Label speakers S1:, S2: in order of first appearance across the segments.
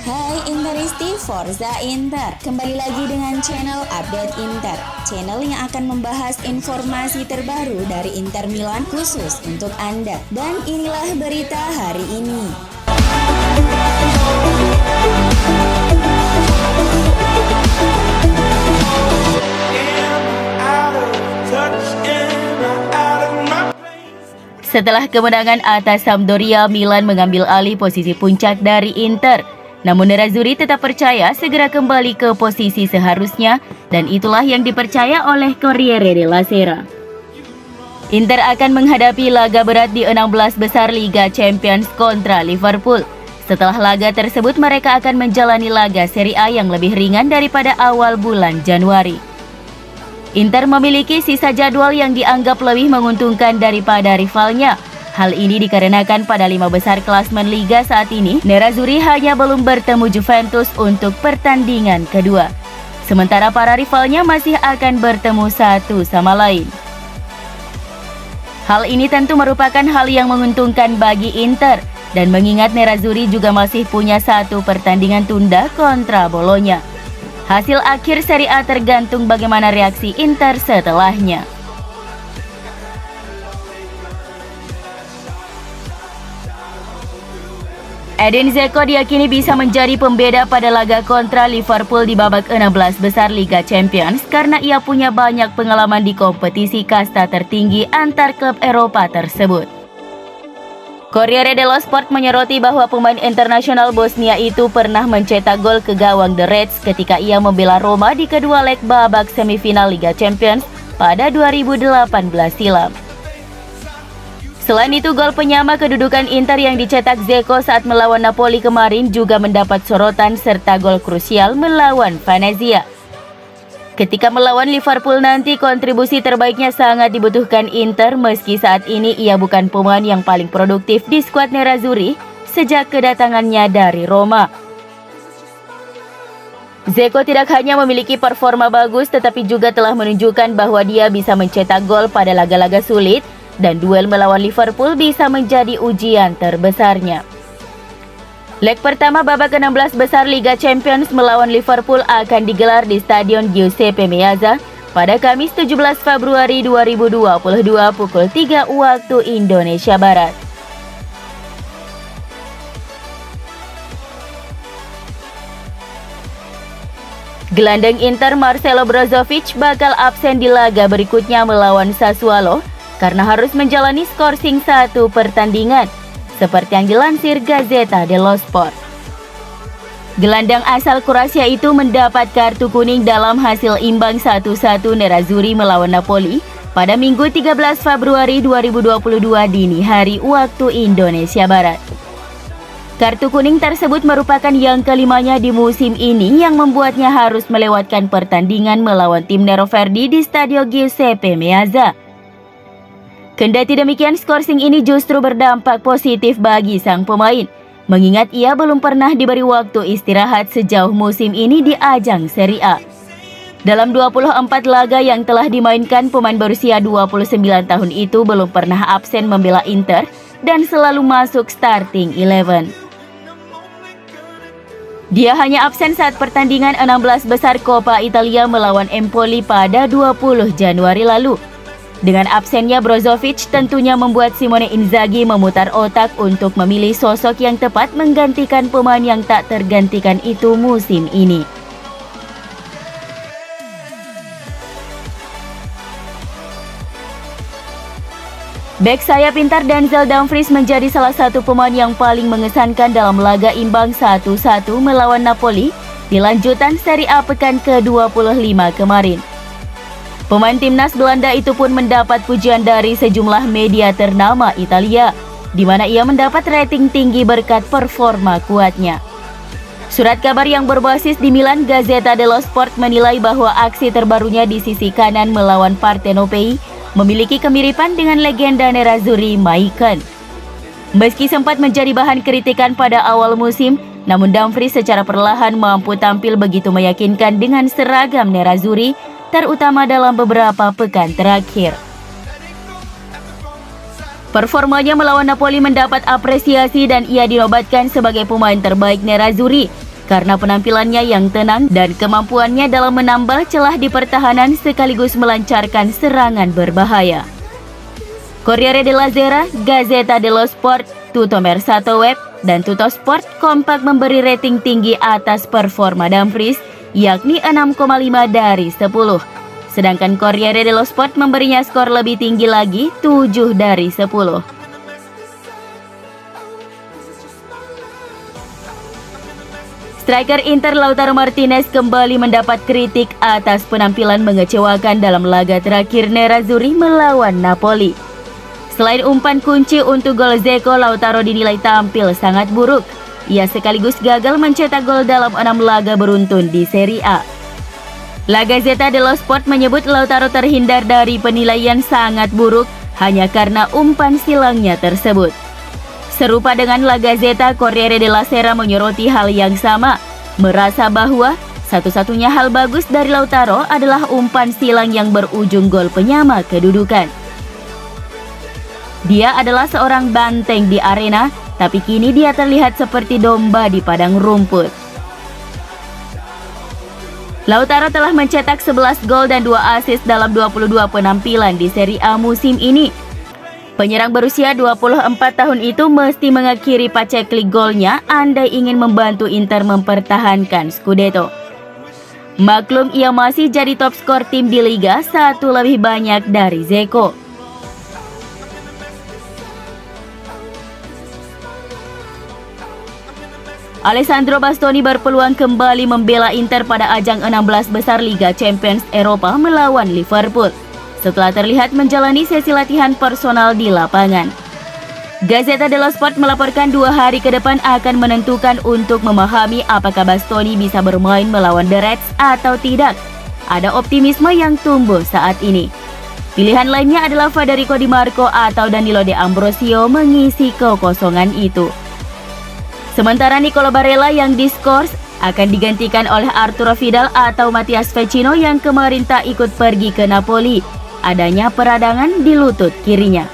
S1: Hai Interisti Forza Inter, kembali lagi dengan channel Update Inter, channel yang akan membahas informasi terbaru dari Inter Milan khusus untuk Anda. Dan inilah berita hari ini.
S2: Setelah kemenangan atas Sampdoria, Milan mengambil alih posisi puncak dari Inter. Namun Nerazzurri tetap percaya segera kembali ke posisi seharusnya, dan itulah yang dipercaya oleh Corriere della Sera. Inter akan menghadapi laga berat di 16 besar Liga Champions kontra Liverpool. Setelah laga tersebut, mereka akan menjalani laga Serie A yang lebih ringan daripada awal bulan Januari. Inter memiliki sisa jadwal yang dianggap lebih menguntungkan daripada rivalnya. Hal ini dikarenakan pada 5 besar klasmen Liga saat ini, Nerazzurri hanya belum bertemu Juventus untuk pertandingan kedua. Sementara para rivalnya masih akan bertemu satu sama lain. Hal ini tentu merupakan hal yang menguntungkan bagi Inter, dan mengingat Nerazzurri juga masih punya satu pertandingan tunda kontra Bologna. Hasil akhir Serie A tergantung bagaimana reaksi Inter setelahnya. Edin Dzeko diyakini bisa menjadi pembeda pada laga kontra Liverpool di babak 16 besar Liga Champions karena ia punya banyak pengalaman di kompetisi kasta tertinggi antar klub Eropa tersebut. Corriere dello Sport menyoroti bahwa pemain internasional Bosnia itu pernah mencetak gol ke gawang The Reds ketika ia membela Roma di kedua leg babak semifinal Liga Champions pada 2018 silam. Selain itu, gol penyama kedudukan Inter yang dicetak Dzeko saat melawan Napoli kemarin juga mendapat sorotan serta gol krusial melawan Venezia. Ketika melawan Liverpool nanti, kontribusi terbaiknya sangat dibutuhkan Inter meski saat ini ia bukan pemain yang paling produktif di skuad Nerazzurri sejak kedatangannya dari Roma. Dzeko tidak hanya memiliki performa bagus tetapi juga telah menunjukkan bahwa dia bisa mencetak gol pada laga-laga sulit, dan duel melawan Liverpool bisa menjadi ujian terbesarnya. Leg pertama babak 16 besar Liga Champions melawan Liverpool akan digelar di Stadion Giuseppe Meazza pada Kamis 17 Februari 2022 pukul 3 waktu Indonesia Barat. Gelandang Inter Marcelo Brozovic bakal absen di laga berikutnya melawan Sassuolo karena harus menjalani skorsing satu pertandingan, seperti yang dilansir Gazzetta dello Sport. Gelandang asal Kroasia itu mendapat kartu kuning dalam hasil imbang 1-1 Nerazzurri melawan Napoli pada Minggu 13 Februari 2022 dini hari waktu Indonesia Barat. Kartu kuning tersebut merupakan yang kelimanya di musim ini yang membuatnya harus melewatkan pertandingan melawan tim Neroverdi di Stadio Giuseppe Meazza. Kendati demikian, skorsing ini justru berdampak positif bagi sang pemain, mengingat ia belum pernah diberi waktu istirahat sejauh musim ini di ajang Serie A. Dalam 24 laga yang telah dimainkan, pemain berusia 29 tahun itu belum pernah absen membela Inter dan selalu masuk starting 11. Dia hanya absen saat pertandingan 16 besar Coppa Italia melawan Empoli pada 20 Januari lalu. Dengan absennya Brozovic tentunya membuat Simone Inzaghi memutar otak untuk memilih sosok yang tepat menggantikan pemain yang tak tergantikan itu musim ini. Bek sayap Inter Denzel Dumfries menjadi salah satu pemain yang paling mengesankan dalam laga imbang 1-1 melawan Napoli di lanjutan Serie A pekan ke-25 kemarin. Pemain timnas Belanda itu pun mendapat pujian dari sejumlah media ternama Italia, di mana ia mendapat rating tinggi berkat performa kuatnya. Surat kabar yang berbasis di Milan, Gazzetta dello Sport menilai bahwa aksi terbarunya di sisi kanan melawan Partenopei memiliki kemiripan dengan legenda Nerazzurri Maicon. Meski sempat menjadi bahan kritikan pada awal musim, namun Dumfries secara perlahan mampu tampil begitu meyakinkan dengan seragam Nerazzurri, terutama dalam beberapa pekan terakhir. Performanya melawan Napoli mendapat apresiasi dan ia dinobatkan sebagai pemain terbaik Nerazzurri. karena penampilannya yang tenang dan kemampuannya dalam menambal celah di pertahanan sekaligus melancarkan serangan berbahaya. Corriere della Sera, Gazzetta dello Sport, Tutto Mercato Web, dan Tutto Sport kompak memberi rating tinggi atas performa Dumfries, yakni 6,5 dari 10. Sedangkan Corriere dello Sport memberinya skor lebih tinggi lagi, 7 dari 10. Striker Inter Lautaro Martinez kembali mendapat kritik atas penampilan mengecewakan dalam laga terakhir Nerazzurri melawan Napoli. Selain umpan kunci untuk gol Dzeko, Lautaro dinilai tampil sangat buruk. Ia sekaligus gagal mencetak gol dalam 6 laga beruntun di Serie A. La Gazzetta dello Sport menyebut Lautaro terhindar dari penilaian sangat buruk hanya karena umpan silangnya tersebut. Serupa dengan La Gazzetta, Corriere della Sera menyoroti hal yang sama, merasa bahwa satu-satunya hal bagus dari Lautaro adalah umpan silang yang berujung gol penyama kedudukan. Dia adalah seorang banteng di arena, tapi kini dia terlihat seperti domba di padang rumput. Lautaro telah mencetak 11 gol dan 2 assist dalam 22 penampilan di Serie A musim ini. Penyerang berusia 24 tahun itu mesti mengakhiri paceklik golnya andai ingin membantu Inter mempertahankan Scudetto. Maklum ia masih jadi top skor tim di Liga, 1 lebih banyak dari Dzeko. Alessandro Bastoni berpeluang kembali membela Inter pada ajang 16 besar Liga Champions Eropa melawan Liverpool, setelah terlihat menjalani sesi latihan personal di lapangan. Gazzetta dello Sport melaporkan 2 hari ke depan akan menentukan untuk memahami apakah Bastoni bisa bermain melawan The Reds atau tidak. Ada optimisme yang tumbuh saat ini. Pilihan lainnya adalah Federico Di Marco atau Danilo De Ambrosio mengisi kekosongan itu. Sementara Nicolo Barella yang diskors akan digantikan oleh Arturo Vidal atau Matias Vecino yang kemarin tak ikut pergi ke Napoli. Adanya peradangan di lutut kirinya.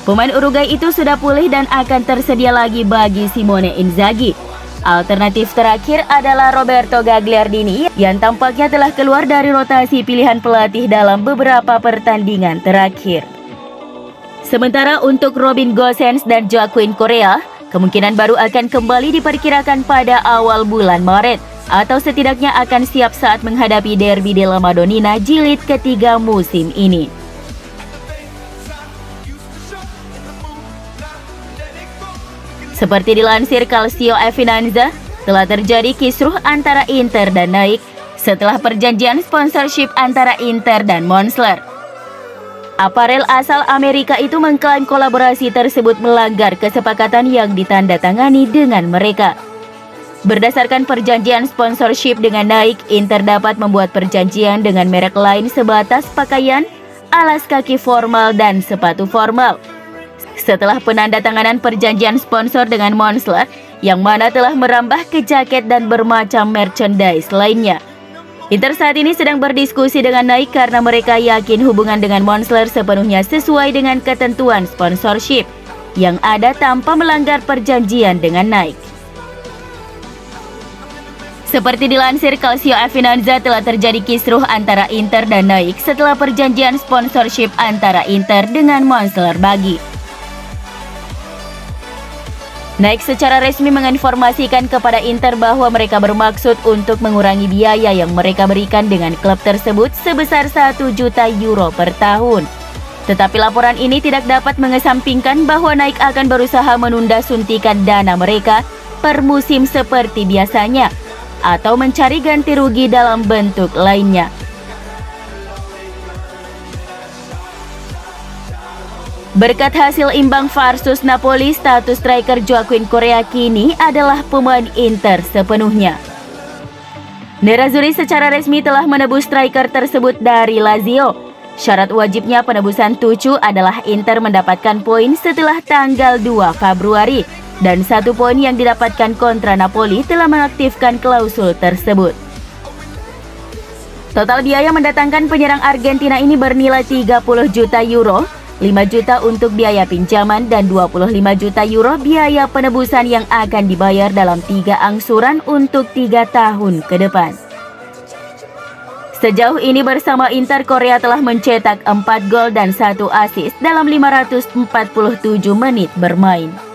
S2: Pemain Uruguay itu sudah pulih dan akan tersedia lagi bagi Simone Inzaghi. Alternatif terakhir adalah Roberto Gagliardini yang tampaknya telah keluar dari rotasi pilihan pelatih dalam beberapa pertandingan terakhir. Sementara untuk Robin Gosens dan Joaquin Correa, kemungkinan baru akan kembali diperkirakan pada awal bulan Maret, atau setidaknya akan siap saat menghadapi Derby della Madonnina jilid ketiga musim ini. Seperti dilansir Calcio e Finanza, telah terjadi kisruh antara Inter dan Nike setelah perjanjian sponsorship antara Inter dan Monster. Aparel asal Amerika itu mengklaim kolaborasi tersebut melanggar kesepakatan yang ditandatangani dengan mereka. Berdasarkan perjanjian sponsorship dengan Nike, Inter dapat membuat perjanjian dengan merek lain sebatas pakaian, alas kaki formal, dan sepatu formal. Setelah penandatanganan perjanjian sponsor dengan Monster, yang mana telah merambah ke jaket dan bermacam merchandise lainnya. Inter saat ini sedang berdiskusi dengan Nike karena mereka yakin hubungan dengan Monster sepenuhnya sesuai dengan ketentuan sponsorship yang ada tanpa melanggar perjanjian dengan Nike. Seperti dilansir Calcio e Finanza, telah terjadi kisruh antara Inter dan Nike setelah perjanjian sponsorship antara Inter dengan Monster bagi. Nike secara resmi menginformasikan kepada Inter bahwa mereka bermaksud untuk mengurangi biaya yang mereka berikan dengan klub tersebut sebesar 1 juta euro per tahun. Tetapi laporan ini tidak dapat mengesampingkan bahwa Nike akan berusaha menunda suntikan dana mereka per musim seperti biasanya, atau mencari ganti rugi dalam bentuk lainnya. Berkat hasil imbang versus Napoli, status striker Joaquin Correa kini adalah pemain Inter sepenuhnya. Nerazzurri secara resmi telah menebus striker tersebut dari Lazio. Syarat wajibnya penebusan Tucu adalah Inter mendapatkan poin setelah tanggal 2 Februari, dan 1 poin yang didapatkan kontra Napoli telah mengaktifkan klausul tersebut. Total biaya mendatangkan penyerang Argentina ini bernilai 30 juta euro, 5 juta untuk biaya pinjaman dan 25 juta euro biaya penebusan yang akan dibayar dalam 3 angsuran untuk 3 tahun ke depan. Sejauh ini bersama Inter, Korea telah mencetak 4 gol dan 1 assist dalam 547 menit bermain.